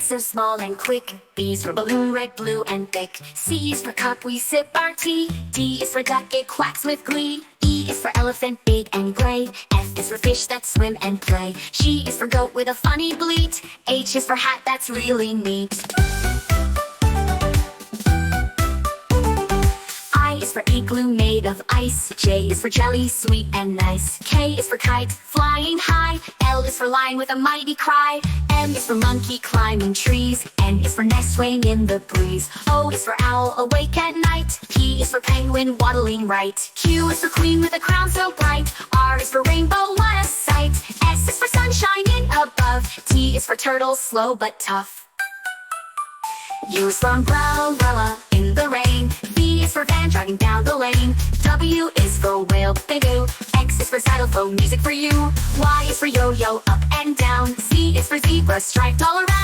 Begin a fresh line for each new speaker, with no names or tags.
so small and quick. B is for balloon, red, blue, and thick. C is for cup, we sip our tea. D is for duck, it quacks with glee. E is for elephant, big and gray. F is for fish that swim and play. G is for goat with a funny bleat. H is for hat, that's really neat. I is for igloo made of ice. J is for jelly, sweet and nice. K is for kite, flying high. L is for lion with a mighty cry. M is for monkey climbing trees. N is for nest swaying in the breeze. O is for owl awake at night. P is for penguin waddling right. Q is for queen with a crown so bright. R is for rainbow, what a sight. S is for sun shining above. T is for turtle, slow but tough. U is for umbrella in the rain. V is for van driving down the lane. W is for whale, big oo. X is for xylophone, music for you. Y is for yo-yo, up and down. Z is for zebra, striped all around.